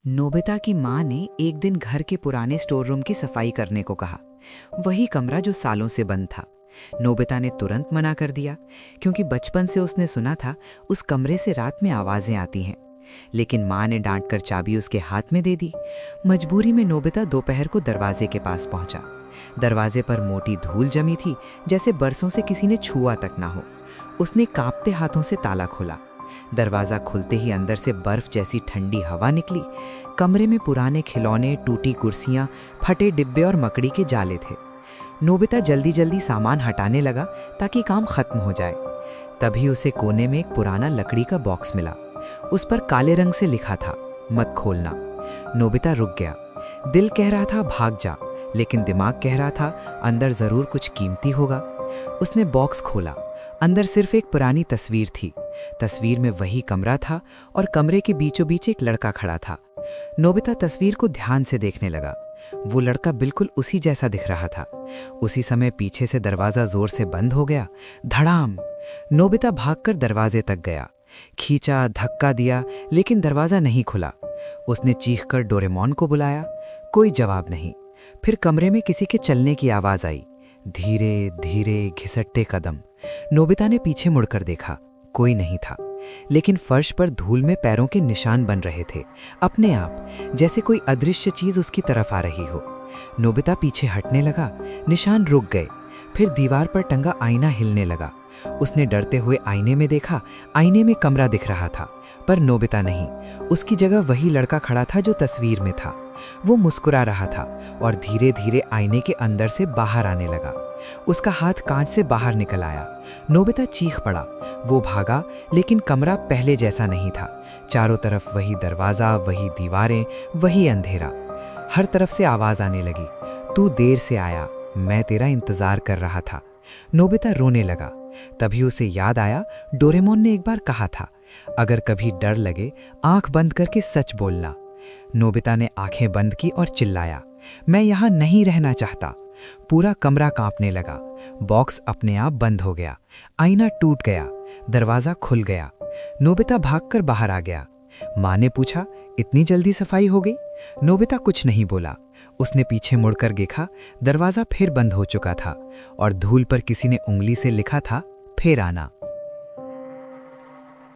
Nobita की माँ ने एक दिन घर के पुराने स्टोर रूम की सफाई करने को कहा। वही कमरा जो सालों से बंद था। नोबिता ने तुरंत मना कर दिया, क्योंकि बचपन से उसने सुना था उस कमरे से रात में आवाजें आती हैं। लेकिन माँ ने डांट कर चाबी उसके हाथ में दे दी। मजबूरी में नोबिता दोपहर को दरवाजे के पास पहुंचा। दरवाजे पर मोटी धूल जमी थी, जैसे बरसों से किसी ने छुआ तक ना हो। उसने कांपते हाथों से ताला खोला। दरवाजा खुलते ही अंदर से बर्फ जैसी ठंडी हवा निकली। कमरे में पुराने खिलौने, टूटी कुर्सियां, फटे डिब्बे और मकड़ी के जाले थे। नोबिता जल्दी जल्दी सामान हटाने लगा ताकि काम खत्म हो जाए। तभी उसे कोने में एक पुराना लकड़ी का बॉक्स मिला। उस पर काले रंग से लिखा था, मत खोलना। नोबिता रुक गया। दिल कह रहा था भाग जा, लेकिन दिमाग कह रहा था अंदर जरूर कुछ कीमती होगा। उसने बॉक्स खोला। अंदर सिर्फ एक पुरानी तस्वीर थी। तस्वीर में वही कमरा था और कमरे के बीचों बीच एक लड़का खड़ा था। नोबिता तस्वीर को ध्यान से देखने लगा। वो लड़का बिल्कुल उसी जैसा दिख रहा था। उसी समय पीछे से दरवाजा जोर से बंद हो गया। धड़ाम! नोबिता भागकर दरवाजे तक गया। खींचा, धक्का दिया, लेकिन दरवाजा नहीं खुला। उसने चीखकर डोरेमोन को बुलाया। कोई जवाब नहीं। फिर कमरे में किसी के चलने की आवाज आई। धीरे धीरे घिसटते कदम। नोबिता ने पीछे मुड़कर देखा। कोई नहीं था, लेकिन फर्श पर धूल में पैरों के निशान बन रहे थे, अपने आप, जैसे कोई अदृश्य चीज उसकी तरफ आ रही हो। नोबिता पीछे हटने लगा। निशान रुक गए। फिर दीवार पर टंगा आईना हिलने लगा। उसने डरते हुए आईने में देखा। आईने में कमरा दिख रहा था, पर नोबिता नहीं। उसकी जगह वही लड़का खड़ा था जो तस्वीर में था। वो मुस्कुरा रहा था और धीरे धीरे आईने के अंदर से बाहर आने लगा। उसका हाथ कांच से बाहर निकल आया। नोबिता चीख पड़ा। वो भागा, लेकिन कमरा पहले जैसा नहीं था। चारों तरफ वही दरवाजा, वही दीवारें, वही अंधेरा। हर तरफ से आवाज आने लगी, तू देर से आया, मैं तेरा इंतजार कर रहा था। नोबिता रोने लगा। तभी उसे याद आया, डोरेमोन ने एक बार कहा था, अगर कभी डर लगे आंख बंद करके सच बोलना। नोबिता ने आंखें बंद की और चिल्लाया, मैं यहां नहीं रहना चाहता। पूरा कमरा कांपने लगा। बॉक्स अपने आप बंद हो गया। आईना टूट गया। दरवाजा खुल गया। नोबिता भागकर बाहर आ गया। माँ ने पूछा, इतनी जल्दी सफाई हो गई? नोबिता कुछ नहीं बोला। उसने पीछे मुड़कर देखा। दरवाजा फिर बंद हो चुका था और धूल पर किसी ने उंगली से लिखा था, फिर आना।